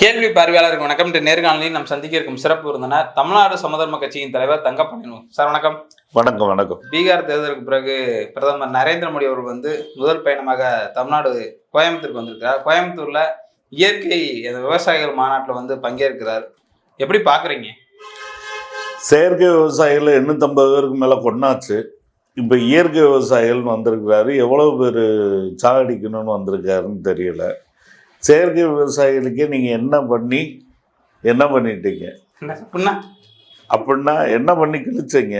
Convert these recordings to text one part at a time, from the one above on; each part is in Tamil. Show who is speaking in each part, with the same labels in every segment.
Speaker 1: கேள்வி பார்வையாளருக்கு வணக்கம். இன்று நேர்காணலில் நாம் சந்திக்க இருக்கும் சிறப்பு விருந்தினர் தமிழ்நாடு சமதர்ம கட்சியின் தலைவர் தங்கப்பாண்டியன் சார். வணக்கம்.
Speaker 2: வணக்கம். வணக்கம்.
Speaker 1: பீகார் தேர்தலுக்கு பிறகு பிரதமர் நரேந்திர மோடி அவர்கள் முதல் பயணமாக தமிழ்நாடு கோயம்புத்தூருக்கு வந்திருக்கிறார். கோயம்புத்தூர்ல இயற்கை விவசாயிகள் மாநாட்டில் பங்கேற்கிறார். எப்படி பாக்குறீங்க?
Speaker 2: செயற்கை விவசாயிகள் 850 பேருக்கு மேல கொண்டாச்சு. இப்ப இயற்கை விவசாயிகள் வந்திருக்கிறாரு. எவ்வளவு பேர் சாகடிக்கணும்னு வந்திருக்காருன்னு தெரியல. செயற்கை விவசாயிகளுக்கே நீங்கள் என்ன பண்ணிட்டீங்க அப்படின்னா என்ன பண்ணி கிழிச்சிங்க?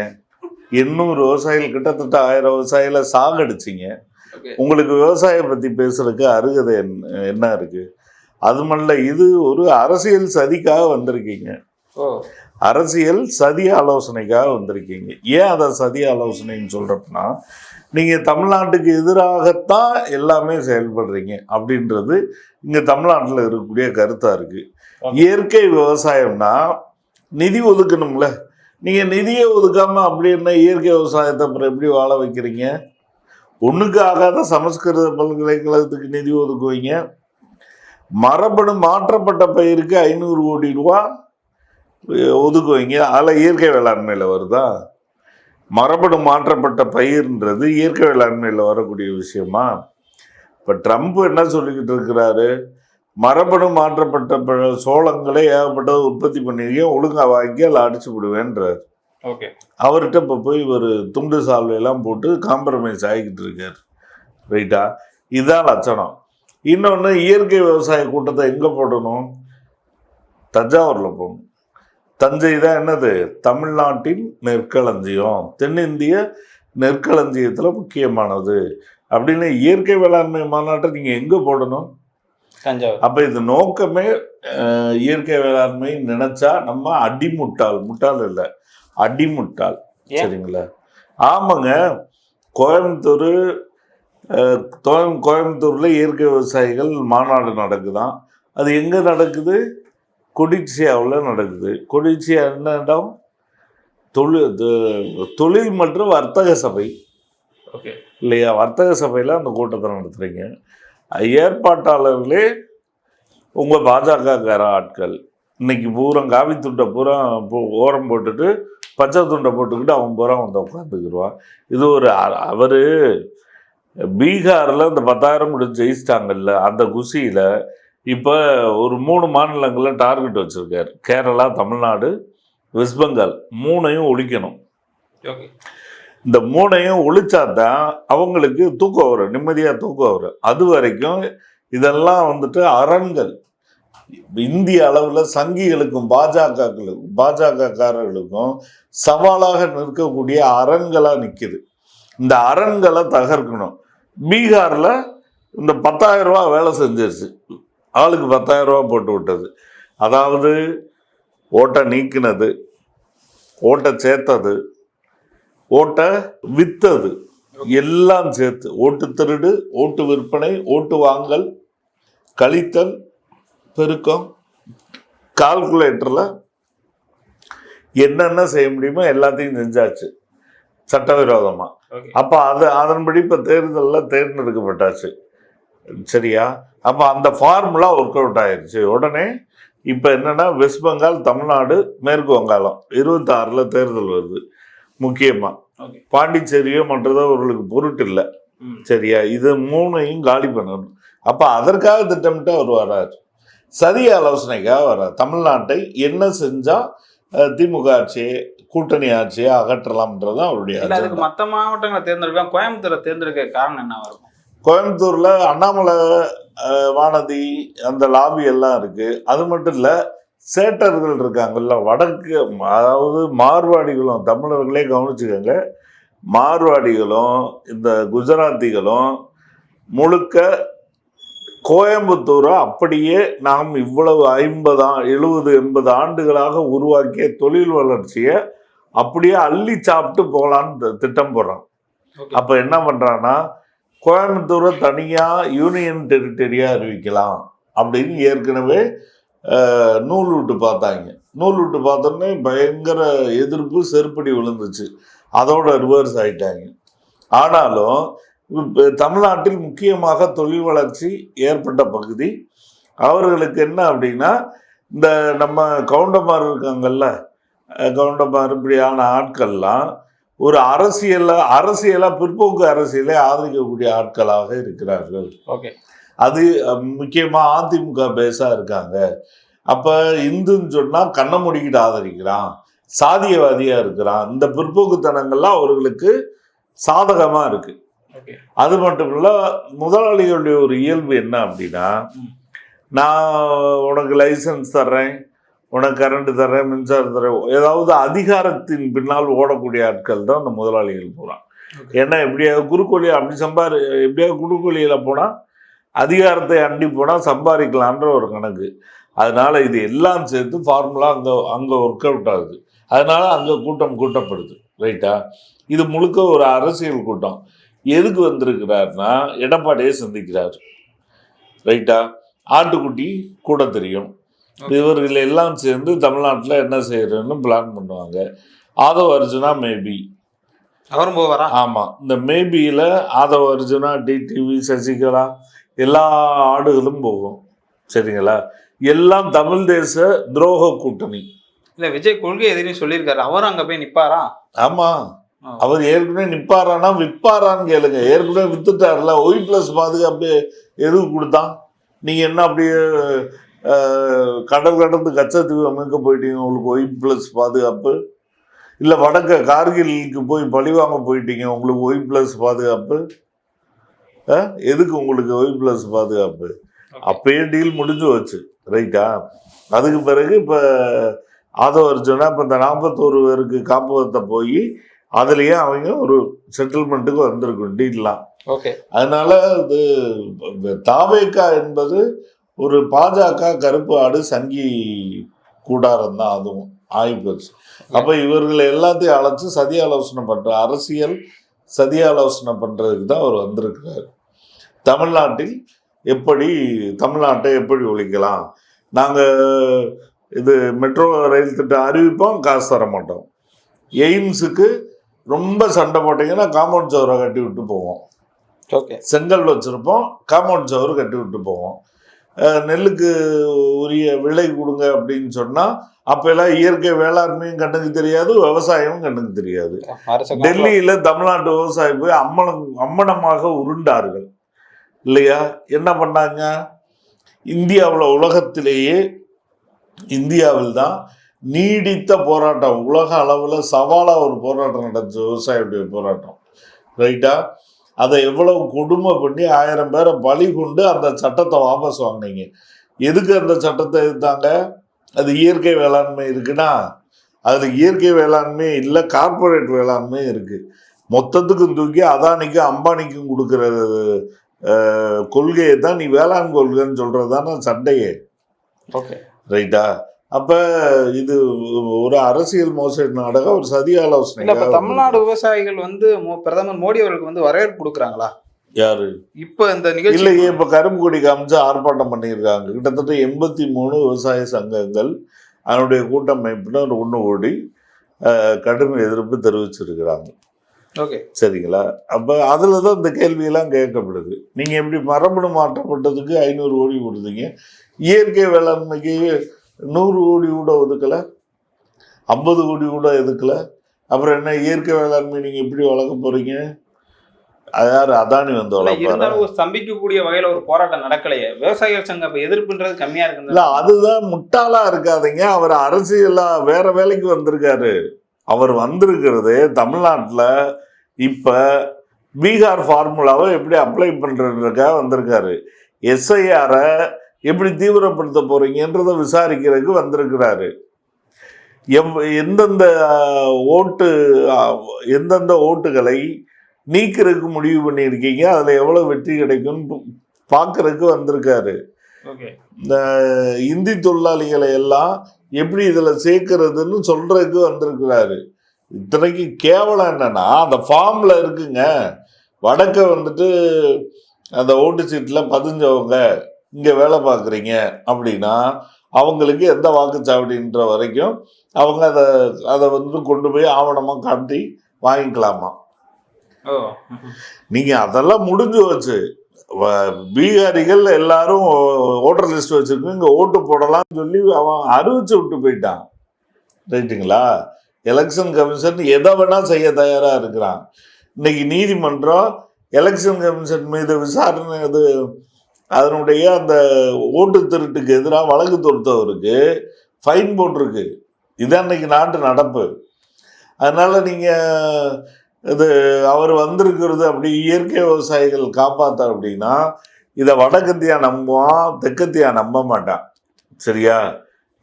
Speaker 2: 800 விவசாயிகள் கிட்டத்தட்ட 1000 விவசாயிகளை சாகடிச்சிங்க. உங்களுக்கு விவசாயம் பற்றி பேசுறதுக்கு அருகதை என்ன இருக்கு? அது மட்டும் இது ஒரு அரசியல் சதிக்காக வந்திருக்கீங்க. அரசியல் சதி ஆலோசனைக்காக வந்திருக்கீங்க. ஏன் அதை சதி ஆலோசனைன்னு சொல்றப்பனா, நீங்கள் தமிழ்நாட்டுக்கு எதிராகத்தான் எல்லாமே செயல்படுறீங்க அப்படின்றது இங்கே தமிழ்நாட்டில் இருக்கக்கூடிய கருத்தாக இருக்குது. இயற்கை விவசாயம்னா நிதி ஒதுக்கணும்ல. நீங்கள் நிதியை ஒதுக்காமல் அப்படி என்ன இயற்கை விவசாயத்தை அப்புறம் எப்படி வாழ வைக்கிறீங்க? ஒன்றுக்கு ஆகாத சமஸ்கிருத பல்கலைக்கழகத்துக்கு நிதி ஒதுக்குவீங்க. மரபணு மாற்றப்பட்ட பயிருக்கு 500 கோடி ரூபா ஒதுக்குவீங்க. அதில் இயற்கை வேளாண்மையில் வருதா? மரபணு மாற்றப்பட்ட பயிர்ன்றது இயற்கை வேளாண்மையில் வரக்கூடிய விஷயமா? இப்போ ட்ரம்ப் என்ன சொல்லிக்கிட்டு இருக்கிறாரு? மரபணு மாற்றப்பட்ட சோளங்களே ஏகப்பட்டதை உற்பத்தி பண்ணிருக்கேன், ஒழுங்கா வாங்கி அதில் அடிச்சு விடுவேன்றார்.
Speaker 1: ஓகே,
Speaker 2: அவர்கிட்ட இப்போ போய் ஒரு துண்டு சால்வையெல்லாம் போட்டு காம்ப்ரமைஸ் ஆகிக்கிட்டு இருக்கார். ரைட்டா? இதுதான் லட்சணம். இன்னொன்று, இயற்கை விவசாய கூட்டத்தை எங்கே போடணும்? தஞ்சாவூரில் போகணும். தஞ்சை தான் என்னது? தமிழ்நாட்டின் நெற்களஞ்சியம், தென்னிந்திய நெற்களஞ்சியத்தில் முக்கியமானது அப்படின்னு இயற்கை வேளாண்மை மாநாட்டை நீங்கள் எங்கே போடணும்?
Speaker 1: தஞ்சாவூர்.
Speaker 2: அப்போ இது நோக்கமே இயற்கை வேளாண்மை நினைச்சா நம்ம முட்டாள் இல்லை, அடிமுட்டாள். சரிங்களா? ஆமாங்க. கோயம்புத்தூரில் இயற்கை விவசாயிகள் மாநாடு நடக்குதான். அது எங்கே நடக்குது? கொடிசியாவில் நடக்குது. கொடிசியா என்ன இடம்? தொழில் மற்றும் வர்த்தக சபை இல்லையா? வர்த்தக சபையில் அந்த கூட்டத்தை நடத்துகிறீங்க. ஏற்பாட்டாளர்களே உங்கள் பாஜகக்கார ஆட்கள். இன்னைக்கு பூரா காவி துண்டை பூரா ஓரம் போட்டுட்டு பச்சை துண்டை போட்டுக்கிட்டு அவன் பூரா உட்காந்துக்கிடுவான். இது ஒரு அவர் பீகாரில் இந்த 10,000 கொடுத்து ஜெயிச்சிட்டாங்கல்ல, அந்த குஷியில் இப்போ ஒரு 3 மாநிலங்களில் டார்கெட் வச்சுருக்காரு. கேரளா, தமிழ்நாடு, வெஸ்ட் பெங்கால் 3ஐயும் ஒழிக்கணும். இந்த 3ஐயும் ஒழிச்சாதான் அவங்களுக்கு தூக்கம் வரும், நிம்மதியாக தூக்கம் வரும். அது வரைக்கும் இதெல்லாம் அரண்கள். இந்திய அளவில் சங்கிகளுக்கும் பாஜகக்காரர்களுக்கும் சவாலாக நிற்கக்கூடிய அரண்களாக நிற்கிது. இந்த அரண்களை தகர்க்கணும். பீகாரில் இந்த 10,000 ரூபா வேலை செஞ்சிருச்சு. ஆளுக்கு 10,000 ரூபா போட்டு விட்டது. அதாவது ஓட்டை நீக்கினது, ஓட்டை சேர்த்தது, ஓட்டை வித்தது, எல்லாம் சேர்த்து ஓட்டு திருடு, ஓட்டு விற்பனை, ஓட்டு வாங்கல், கழித்தல், பெருக்கம், கால்குலேட்டரில் என்னென்ன செய்ய முடியுமோ எல்லாத்தையும் செஞ்சாச்சு சட்டவிரோதமாக. அப்போ அதன்படி இப்போ தேர்தலில் தேர்ந்தெடுக்கப்பட்டாச்சு. சரியா? அப்போ அந்த ஃபார்முலா ஒர்க் அவுட் ஆயிடுச்சு. உடனே இப்போ என்னென்னா, வெஸ்ட் பெங்கால், தமிழ்நாடு, மேற்கு வங்காளம் 26ல் தேர்தல் வருது. முக்கியமாக பாண்டிச்சேரியோ மற்றதோ அவர்களுக்கு பொருட்டு இல்லை. சரியா? இது 3ஐயும் காலி பண்ணணும். அப்போ அதற்காக திட்டமிட்டு அவர் வர்றார். சதி ஆலோசனைக்காக வர்றார். தமிழ்நாட்டை என்ன செஞ்சால் திமுக ஆட்சியை, கூட்டணி ஆட்சியை அகற்றலாம்ன்றது அவருடைய.
Speaker 1: மற்ற மாவட்டங்களை தேர்ந்தெடுக்கலாம், கோயம்புத்தூரை தேர்ந்தெடுக்க காரணம் என்ன வரும்?
Speaker 2: கோயம்புத்தூரில் அண்ணாமலை, வானதி, அந்த லாபி எல்லாம் இருக்குது. அது மட்டும் இல்லை, சேட்டர்கள் இருக்காங்கல்ல வடக்கு, அதாவது மார்வாடிகளும், தமிழர்களே கவனிச்சுக்கோங்க, மார்வாடிகளும் இந்த குஜராத்திகளும் முழுக்க கோயம்புத்தூரை அப்படியே நாம் இவ்வளவு 50, 70, 80 ஆண்டுகளாக உருவாக்கிய தொழில் வளர்ச்சியை அப்படியே அள்ளி சாப்பிட்டு போகலான்னு திட்டம் போடுறான். அப்போ என்ன பண்ணுறான்னா, கோயம்புத்தூரை தனியாக யூனியன் டெரிட்டரியாக அறிவிக்கலாம் அப்படின்னு ஏற்கனவே நூல் விட்டு பார்த்தாங்க. நூல் விட்டு பார்த்தோன்னே பயங்கர எதிர்ப்பு, செருப்படி விழுந்துச்சு. அதோட ரிவர்ஸ் ஆகிட்டாங்க. ஆனாலும் தமிழ்நாட்டில் முக்கியமாக தொழில் வளர்ச்சி ஏற்பட்ட பகுதி அவர்களுக்கு என்ன அப்படின்னா, இந்த நம்ம கவுண்டமார் இருக்காங்கல்ல, கவுண்டமார் இப்படியான ஆட்கள்லாம் ஒரு அரசியலா பிற்போக்கு அரசியலை ஆதரிக்கக்கூடிய ஆட்களாக இருக்கிறார்கள்.
Speaker 1: ஓகே.
Speaker 2: அது முக்கியமா அதிமுக பேஸா இருக்காங்க. அப்ப இந்துன்னு சொன்னா கண்ணை மூடிக்கிட்டு ஆதரிக்கிறான், சாதியவாதியா இருக்கிறான். இந்த பிற்போக்குத்தனங்கள்லாம் அவர்களுக்கு சாதகமா இருக்கு. அது மட்டும் இல்ல, முதலாளிகளுடைய ஒரு இயல்பு என்ன அப்படின்னா, நான் உனக்கு லைசன்ஸ் தர்றேன், உனக்கு கரண்ட் தர்றேன், மின்சாரம் தர்றேன், ஏதாவது அதிகாரத்தின் பின்னால் ஓடக்கூடிய ஆட்கள் தான் அந்த முதலாளிகள் போகிறான். ஏன்னா எப்படியாவது குறுக்கோழி அப்படி எப்படியாவது குறுக்கோழியில் போனால் அதிகாரத்தை அண்டி போனால் சம்பாதிக்கலான்ற ஒரு கணக்கு. அதனால இது எல்லாம் சேர்த்து ஃபார்முலா அங்கே ஒர்க் அவுட் ஆகுது. அதனால அங்கே கூட்டம் கூட்டப்படுது. ரைட்டா? இது முழுக்க ஒரு அரசியல் கூட்டம். எதுக்கு வந்திருக்கிறாருன்னா எடப்பாடியை சந்திக்கிறார். ரைட்டா? ஆட்டுக்குட்டி கூட தெரியும். இவர்கள் எல்லாம் சேர்ந்து தமிழ்நாட்டில் என்ன செய்யறதுன்னு பிளான் பண்ணுவாங்க. ஆதவ அர்ஜுனா மேபி
Speaker 1: அவரும் போவாரா?
Speaker 2: ஆமாம். இந்த மேபியில் ஆதவ அர்ஜுனா, டிடிவி, சசிகலா எல்லா ஆடுகளும் போகும். சரிங்களா? எல்லாம் தமிழ் தேச துரோக கூட்டணி.
Speaker 1: இல்லை, விஜய் கொள்கை எதிரையும் சொல்லியிருக்காரு. அவரும் அங்கே போய் நிற்பாரா?
Speaker 2: ஆமாம். அவர் ஏற்கனவே நிற்பாரானா விற்பாரான்னு கேளுங்க. ஏற்கனவே வித்துட்டார்ல. OI+ பாதுகாப்பு எதுக்கு கொடுத்தான்? நீங்கள் என்ன அப்படியே கடல் கடந்து கச்சத்தீவு அமைக்க போயிட்டீங்க, உங்களுக்கு OI+ பாதுகாப்பு? இல்லை வடக்க கார்கிலுக்கு போய் பழிவாங்க போயிட்டீங்க, உங்களுக்கு OI+ பாதுகாப்பு? எதுக்கு உங்களுக்கு OI+ பாதுகாப்பு? அப்பயே டீல் முடிஞ்சு வச்சு. ரைட்டா? அதுக்கு பிறகு இப்போ ஆதவ அர்ஜுனா இப்போ இந்த 41 பேருக்கு காப்பகத்தை போய் அதுலேயே அவங்க ஒரு செட்டில்மெண்ட்டுக்கு வந்திருக்கும் டீல்லாம்.
Speaker 1: ஓகே.
Speaker 2: அதனால இது தாவேகா என்பது ஒரு பாஜக கருப்பு ஆடு சங்கி கூடாரம் தான். அதுவும் ஆயிப்போச்சு. அப்போ இவர்களை எல்லாத்தையும் அழைச்சி சதி ஆலோசனை பண்ணுற அரசியல் சதி ஆலோசனை பண்ணுறதுக்கு தான் அவர் வந்திருக்கிறார். தமிழ்நாட்டை எப்படி ஒழிக்கலாம், நாங்கள் இது மெட்ரோ ரயில் திட்டம் அறிவிப்போம், காசு தர மாட்டோம். எய்ம்ஸுக்கு ரொம்ப சண்டை போட்டிங்கன்னா காம்பவுண்ட் சவரை கட்டி விட்டு போவோம்.
Speaker 1: ஓகே.
Speaker 2: செங்கல் வச்சுருப்போம், காம்பவுண்ட் சவறு கட்டி விட்டு போவோம். நெல்லுக்கு உரிய விலை கொடுங்க அப்படின்னு சொன்னால் அப்போல்லாம் இயற்கை வேளாண்மையும் கண்ணுக்கு தெரியாது, விவசாயமும் கண்ணுக்கு தெரியாது. டெல்லியில் தமிழ்நாட்டு விவசாயி போய் அம்மனமாக உருண்டார்கள் இல்லையா? என்ன பண்ணாங்க? இந்தியாவில் தான் நீடித்த போராட்டம், உலக அளவில் சவாலாக ஒரு போராட்டம் நடந்துச்சு, விவசாயியுடைய போராட்டம். ரைட்டா? அதை எவ்வளவு கொடுமை பண்ணி 1000 பேரை பலி கொண்டு அந்த சட்டத்தை வாபஸ் வாங்கினீங்க. எதுக்கு அந்த சட்டத்தை எதிர்த்தாங்க? அது இயற்கை வேளாண்மை இருக்குன்னா அதில் இயற்கை வேளாண்மை இல்லை, கார்பரேட் வேளாண்மை இருக்குது. மொத்தத்துக்கும் தூக்கி அதானிக்கும் அம்பானிக்கும் கொடுக்குற கொள்கையை தான் நீ வேளாண் கொள்கைன்னு சொல்கிறது தானே சண்டையே.
Speaker 1: ஓகே.
Speaker 2: ரைட்டா? அப்ப இது ஒரு அரசியல் மோசடி நாடகம், ஒரு சதி ஆலோசனை.
Speaker 1: தமிழ்நாடு விவசாயிகள் பிரதமர் மோடி அவர்களுக்கு வரவேற்பு கொடுக்குறாங்களா?
Speaker 2: யாரு
Speaker 1: இப்ப இந்த நிகழ்ச்சி
Speaker 2: இல்லையே. இப்ப கரும்பு கொடி காமிச்சு ஆர்ப்பாட்டம் பண்ணியிருக்காங்க. கிட்டத்தட்ட 83 விவசாய சங்கங்கள் அதனுடைய கூட்டமைப்பினர் ஒன்று கூடி கடும் எதிர்ப்பு தெரிவிச்சிருக்கிறாங்க.
Speaker 1: ஓகே.
Speaker 2: சரிங்களா? அப்ப அதுலதான் இந்த கேள்வியெல்லாம் கேட்கப்படுது. நீங்க எப்படி மரபணு மாற்றப்பட்டதுக்கு 500 கோடி கொடுத்தீங்க, இயற்கை வேளாண்மைக்கு 100 கோடி கூட ஒதுக்கலை, 50 கோடி கூட எதுக்கலை, அப்புறம் என்ன இயற்கை வேளாண்மை நீங்கள் எப்படி வளர்க்க போகிறீங்க? யார் அதானி
Speaker 1: இருந்தாலும் ஸ்தம்பிக்கக்கூடிய வகையில் ஒரு போராட்டம் நடக்கலையே. விவசாயிகள் சங்கம் எதிர்ப்புன்றது கம்மியாக இருக்கு.
Speaker 2: இல்லை, அதுதான் முட்டாளாக இருக்காதீங்க. அவர் அரசியலாக வேற வேலைக்கு வந்திருக்காரு. அவர் வந்திருக்கிறது தமிழ்நாட்டில் இப்போ பீகார் ஃபார்முலாவை எப்படி அப்ளை பண்ணுறதுக்காக வந்திருக்காரு. SIR-ஐ எப்படி தீவிரப்படுத்த போறீங்கன்றதை விசாரிக்கிறதுக்கு வந்திருக்கிறாரு. எந்தெந்த ஓட்டுகளை நீக்கிறதுக்கு முடிவு பண்ணியிருக்கீங்க, அதில் எவ்வளோ வெற்றி கிடைக்கும்னு பார்க்கறதுக்கு வந்திருக்காரு. இந்த இந்தி தொழிலாளிகளை எல்லாம் எப்படி இதில் சேர்க்கறதுன்னு சொல்றதுக்கு வந்திருக்கிறாரு. இத்தனைக்கு கேவலம் என்னன்னா, அந்த ஃபார்ம்ல இருக்குங்க, வடக்க அந்த ஓட்டு சீட்டில் பதிஞ்சவங்க இங்கே வேலை பார்க்குறீங்க அப்படின்னா அவங்களுக்கு எந்த வாக்குச்சாவடின்ற வரைக்கும் அவங்க அதை கொண்டு போய் ஆவணமாக காட்டி வாங்கிக்கலாமா? நீங்கள் அதெல்லாம் முடிஞ்சு வச்சு பீகாரிகள் எல்லாரும் ஓட்டர் ஓட்டர் லிஸ்ட் வச்சிருக்கோம், இங்க ஓட்டு போடலாம்னு சொல்லி அவன் அறிவிச்சு விட்டு போயிட்டான். ரைட்டுங்களா? எலெக்ஷன் கமிஷன் எதை வேணா செய்ய தயாரா இருக்கிறான். இன்னைக்கு நீதிமன்றம் எலெக்ஷன் கமிஷன் மீது விசாரணை அதனுடைய அந்த ஓட்டு திருட்டுக்கு எதிராக வழக்கு தொடுத்தவருக்கு ஃபைன் போட்டிருக்கு. இதுதான் இன்னைக்கு நாட்டு நடப்பு. அதனால நீங்க இது அவர் வந்திருக்கிறது அப்படி இயற்கை விவசாயிகள் காப்பாற்ற அப்படின்னா இதை வடக்கத்தியா நம்புவான், தெற்கத்தியா நம்ப மாட்டான். சரியா?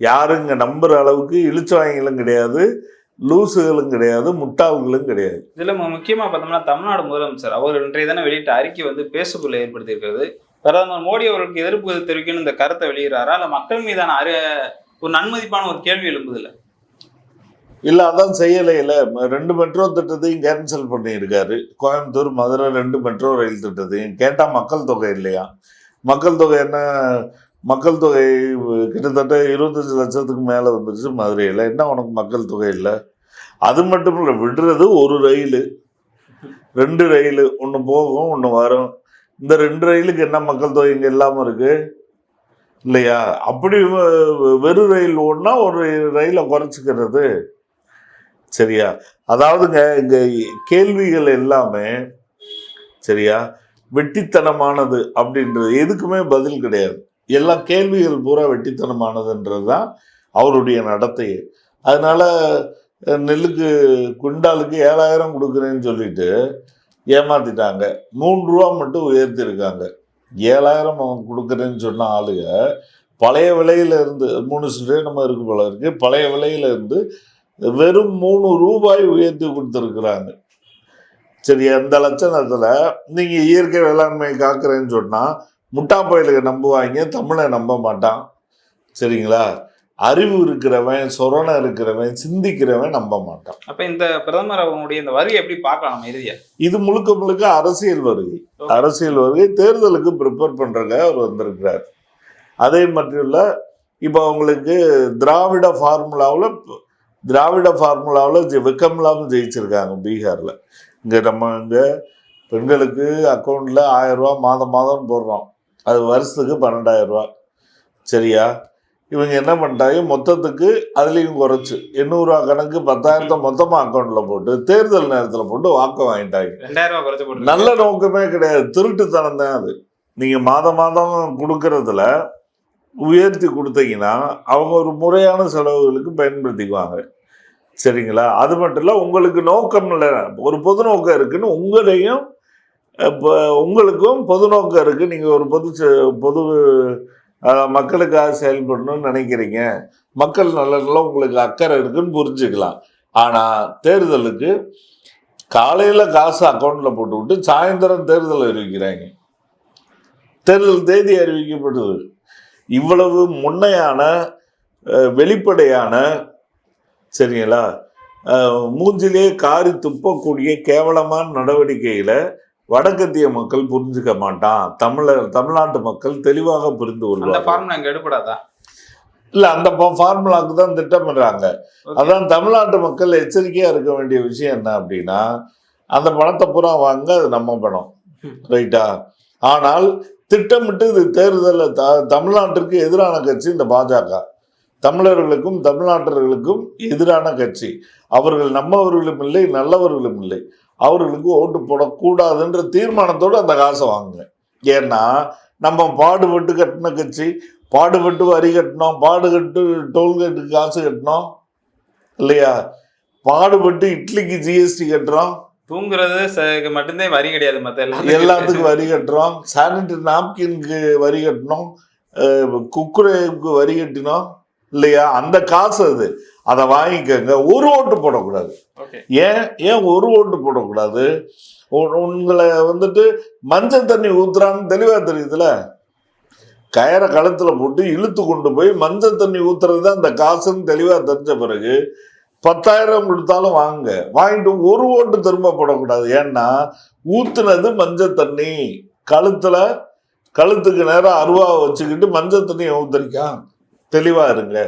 Speaker 2: யாரும் இங்க நம்புற அளவுக்கு இழிச்சவாய்களும் கிடையாது, லூசுகளும் கிடையாது, முட்டாள்களும் கிடையாது.
Speaker 1: இதுல முக்கியமா பார்த்தோம்னா தமிழ்நாடு முதலமைச்சர் அவர் இன்றைய தினம் வெளியிட்ட அறிக்கை வந்து பேசுபொருளை ஏற்படுத்தி இருக்கிறது. பிரதமர் மோடி அவர்களுக்கு எதிர்ப்பு தெரிவிக்கணும் இந்த கருத்தை வெளியிடறாரா, இல்ல மக்கள் மீதான ஒரு நன்மதிப்பான ஒரு கேள்வி எழும்புதில்ல?
Speaker 2: இல்ல, அதான் செய்யலையில 2 மெட்ரோ திட்டத்தையும் கேன்சல் பண்ணியிருக்காரு. கோயம்புத்தூர் மதுரை 2 மெட்ரோ ரயில் திட்டத்தையும். கேட்டா மக்கள் தொகை இல்லையா? மக்கள் தொகை என்ன? மக்கள் தொகை கிட்டத்தட்ட 25 லட்சத்துக்கு மேல வந்துருச்சு மதுரையில. என்ன உனக்கு மக்கள் தொகை இல்லை? அது மட்டும் இல்லை, விடுறது ஒரு ரயில், 2 ரயில், ஒன்று போகும் ஒன்று வரும். இந்த 2 ரயிலுக்கு என்ன மக்கள் தொகை இங்கே இல்லாமல் இருக்கு இல்லையா? அப்படி வெறும் ரயில் ஓடுனா ஒரு ரயிலை குறைச்சிக்கிறது. சரியா? அதாவதுங்க இங்க கேள்விகள் எல்லாமே சரியா வெட்டித்தனமானது அப்படின்றது எதுக்குமே பதில் கிடையாது. எல்லா கேள்விகள் பூரா வெட்டித்தனமானதுன்றது தான் அவருடைய நடத்தையே. அதனால நெல்லுக்கு குண்டாலுக்கு 7000 கொடுக்குறேன்னு சொல்லிட்டு ஏமாத்திட்டாங்க. 3 ரூபா மட்டும் உயர்த்திருக்காங்க. 7000 அவன் கொடுக்குறேன்னு சொன்ன ஆளுங்க பழைய விலையில இருந்து 3 நம்ம இருக்கு போல இருக்கு, பழைய விலையில இருந்து வெறும் 3 ரூபாய் உயர்த்தி கொடுத்துருக்குறாங்க. சரி, அந்த லட்சணத்துல நீங்க இயற்கை வேளாண்மை காக்குறேன்னு சொன்னா முட்டா பயிலுக்கு நம்புவாங்க, தமிழை நம்ப மாட்டான். சரிங்களா? அறிவு இருக்கிறவன், சொரணை இருக்கிறவன், சிந்திக்கிறவன் நம்ப மாட்டான்.
Speaker 1: அப்ப இந்த பிரதமர் அவங்களுடைய இந்த வருகை எப்படி பார்க்கலாம் இறுதியா?
Speaker 2: இது முழுக்க முழுக்க அரசியல் வருகை. அரசியல் வருகை, தேர்தலுக்கு ப்ரிப்பேர் பண்றதுக்கு அவர் வந்திருக்கிறார். அதே மட்டும் இல்ல, இப்போ அவங்களுக்கு திராவிட ஃபார்முலாவில் வெக்கமில்லாமல் ஜெயிச்சிருக்காங்க பீகார்ல. இங்க பெண்களுக்கு அக்கௌண்ட்ல 1000 ரூபா மாதம் போடுறோம், அது வருஷத்துக்கு 12,000 ரூபா. சரியா? இவங்க என்ன பண்ணிட்டாங்க, மொத்தத்துக்கு அதுலேயும் குறைச்சு 800 ரூபா கணக்கு 10,000 மொத்தமாக அக்கௌண்ட்டில் போட்டு தேர்தல் நேரத்தில் போட்டு வாக்கு வாங்கிட்டாங்க.
Speaker 1: 2000 ரூபா குறைச்சு போட்டு.
Speaker 2: நல்ல நோக்கமே கிடையாது, திருட்டுத்தனம் தான் அது. நீங்கள் மாதம் கொடுக்கறதுல உயர்த்தி கொடுத்தீங்கன்னா அவங்க ஒரு முறையான செலவுகளுக்கு பயன்படுத்திக்குவாங்க. சரிங்களா? அது மட்டும் இல்லை, உங்களுக்கு நோக்கம் இல்லை, ஒரு பொது நோக்கம் இருக்குன்னு உங்களுக்கும் பொது நோக்கம் இருக்குது. நீங்கள் ஒரு பொது மக்களுக்காக செயல்படணும்னு நினைக்கிறீங்க, மக்கள் நல்ல உங்களுக்கு அக்கறை இருக்குன்னு புரிஞ்சுக்கலாம். ஆனால் தேர்தலுக்கு காலையில் காசு அக்கௌண்ட்டில் போட்டு விட்டு சாயந்தரம் தேர்தல் அறிவிக்கிறாங்க. தேர்தல் தேதி அறிவிக்கப்படுது. இவ்வளவு முன்னையான வெளிப்படையான, சரிங்களா, மூஞ்சிலே காரி துப்பக்கூடிய கேவலமான நடவடிக்கையில வடக்கத்திய மக்கள் புரிஞ்சுக்க மாட்டான். தமிழ்நாட்டு மக்கள் தெளிவாக புரிந்து
Speaker 1: கொள்வாங்க.
Speaker 2: இல்ல, அந்த ஃபார்முலாக்கு தான் திட்டமிடுறாங்க. அதான் தமிழ்நாட்டு மக்கள் எச்சரிக்கையா இருக்க வேண்டிய விஷயம் என்ன அப்படின்னா, அந்த பணத்தை பூரா வாங்க, அது நம்ம பணம். ரைட்டா? ஆனால் திட்டமிட்டு இது தேர்தலில் தமிழ்நாட்டிற்கு எதிரான கட்சி இந்த பாஜக. தமிழர்களுக்கும் தமிழ்நாட்டர்களுக்கும் எதிரான கட்சி. அவர்கள் நம்மவர்களும் இல்லை, நல்லவர்களும் இல்லை. அவர்களுக்கு ஓட்டு போடக்கூடாதுன்ற தீர்மானத்தோடு அந்த காசை வாங்குங்க. ஏன்னா நம்ம பாடுபட்டு கட்டின கட்சி, பாடுபட்டு வரி கட்டினோம், பாடுபட்டு டோல்கேட்டுக்கு காசு கட்டினோம் இல்லையா, பாடுபட்டு இட்லிக்கு ஜிஎஸ்டி கட்டுறோம்,
Speaker 1: தூங்குறது மட்டும்தான் வரி கிடையாது, மற்ற
Speaker 2: எல்லாத்துக்கும் வரி கட்டுறோம், சானிட்டரி நாப்கின்க்கு வரி கட்டினோம், குக்குரேவுக்கு வரி கட்டினோம் இல்லையா. அந்த காசு அது, அதை வாங்கிக்கங்க. ஒரு ஓட்டு போடக்கூடாது. ஏன் ஒரு ஓட்டு போடக்கூடாது? உங்களை மஞ்சள் தண்ணி ஊத்துறான்னு தெளிவா தெரியுதுல. கயரை கழுத்துல போட்டு இழுத்து கொண்டு போய் மஞ்சள் தண்ணி ஊத்துறது தான் அந்த காசுன்னு தெளிவா தெரிஞ்ச பிறகு 10,000 கொடுத்தாலும் வாங்கிட்டு ஒரு ஓட்டு திரும்ப போடக்கூடாது. ஏன்னா ஊத்துனது மஞ்சள் தண்ணி, கழுத்துக்கு நேரம் அருவாவை வச்சுக்கிட்டு மஞ்சள் தண்ணியை ஊத்துறிக்கான், தெளிவா இருங்க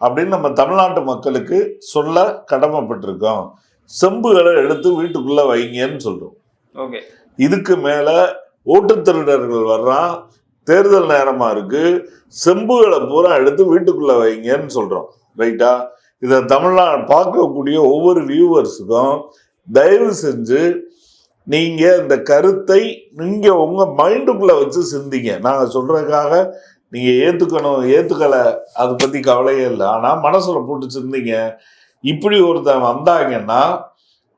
Speaker 2: அப்படின்னு நம்ம தமிழ்நாட்டு மக்களுக்கு சொல்ல கடமைப்பட்டிருக்கோம். செம்புகளை எடுத்து வீட்டுக்குள்ள வைங்கன்னு சொல்றோம். இதுக்கு மேல ஓட்டு திருடர்கள் வர்றான், தேர்தல் நேரமா இருக்கு, செம்புகளை பூரா எடுத்து வீட்டுக்குள்ள வைங்கன்னு சொல்றோம். ரைட்டா? இதை தமிழ்நாடு பார்க்கக்கூடிய ஒவ்வொரு வியூவர்ஸுக்கும் தயவு செஞ்சு நீங்க இந்த கருத்தை நீங்க உங்க மைண்டுக்குள்ள வச்சு சிந்திங்க. நாங்க சொல்றதுக்காக நீங்க ஏத்துக்கல, அதை பத்தி கவலையே இல்லை. ஆனா மனசுல போட்டு சிந்திங்க. இப்படி ஒருத்தன் வந்தாங்கன்னா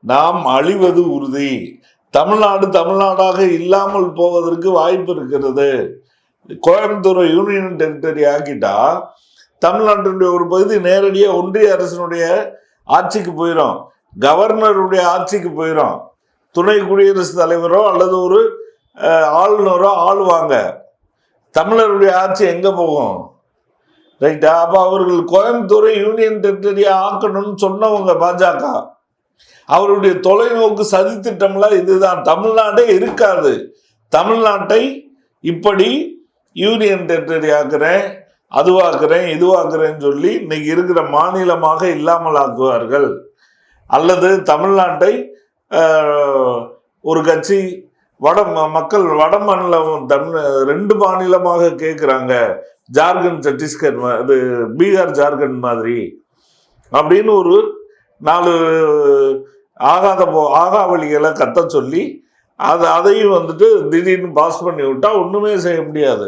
Speaker 2: நாம் அழிவது உறுதி. தமிழ்நாடு தமிழ்நாடாக இல்லாமல் போவதற்கு வாய்ப்பு இருக்கிறது. கோயம்புத்தூரை யூனியன் டெரிட்டரி ஆக்கிட்டா தமிழ்நாட்டினுடைய ஒரு பகுதி நேரடியாக ஒன்றிய அரசினுடைய ஆட்சிக்கு போயிடும், கவர்னருடைய ஆட்சிக்கு போயிடும், துணை குடியரசுத் தலைவரோ அல்லது ஒரு ஆளுநரோ ஆளுவாங்க. தமிழருடைய ஆட்சி எங்க போகும்? ரைட்டா? அப்ப அவர்கள் கோயம்புத்தூரை யூனியன் டெரிட்டரியா ஆக்கணும்னு சொன்னவங்க பாஜக. அவருடைய தொலைநோக்கு சதித்திட்டம்லாம் இதுதான். தமிழ்நாடே இருக்காது. தமிழ்நாட்டை இப்படி யூனியன் டெரிட்டரி ஆக்குறேன், அதுவாக்குறேன், இதுவாக்குறேன்னு சொல்லி இன்னைக்கு இருக்கிற மாநிலமாக இல்லாமல் ஆக்குவார்கள். அல்லது தமிழ்நாட்டை ஒரு கட்சி மக்கள் வட மாநிலம் ரெண்டு மாநிலமாக கேட்குறாங்க, ஜார்க்கண்ட் சத்தீஸ்கர், அது பீகார் ஜார்க்கண்ட் மாதிரி அப்படின்னு ஒரு 4 ஆகாவளிகளை கத்த சொல்லி அதையும் வந்துட்டு திடீர்னு பாஸ் பண்ணி விட்டா ஒண்ணுமே செய்ய முடியாது.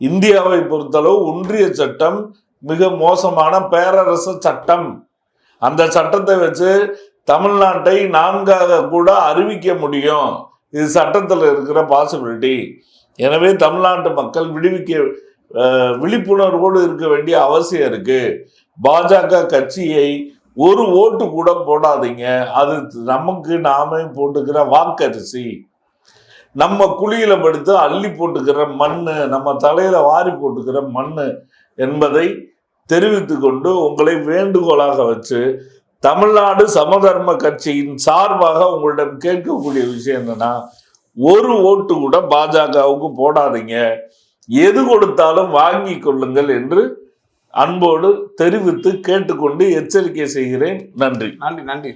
Speaker 2: இந்தியாவை பொறுத்தளவு ஒன்றிய சட்டம் மிக மோசமான பேரரசு சட்டம். அந்த சட்டத்தை வச்சு தமிழ்நாட்டை 4ஆக கூட அறிவிக்க முடியும். இது சட்டத்தில் இருக்கிற பாசிபிலிட்டி. எனவே தமிழ்நாட்டு மக்கள் விழிப்புணர்வோடு இருக்க வேண்டிய அவசியம் இருக்கு. பாஜக கட்சியை ஒரு ஓட்டு கூட போடாதீங்க. அது நமக்கு நாமே போட்டுக்கிற வாக்கரிசி, நம்ம குழியில படுத்து அள்ளி போட்டுக்கிற மண்ணு, நம்ம தலையில வாரி போட்டுக்கிற மண்ணு என்பதை தெரிவித்து கொண்டு உங்களை வேண்டுகோளாக வச்சு தமிழ்நாடு சமதர்ம கட்சியின் சார்பாக உங்களிடம் கேட்கக்கூடிய விஷயம் என்னன்னா, ஒரு ஓட்டு கூட பாஜகவுக்கு போடாதீங்க, எது கொடுத்தாலும் வாங்கி கொள்ளுங்கள் என்று அன்போடு தெரிவித்து கேட்டுக்கொண்டு எச்சரிக்கை செய்கிறேன். நன்றி.
Speaker 1: நன்றி.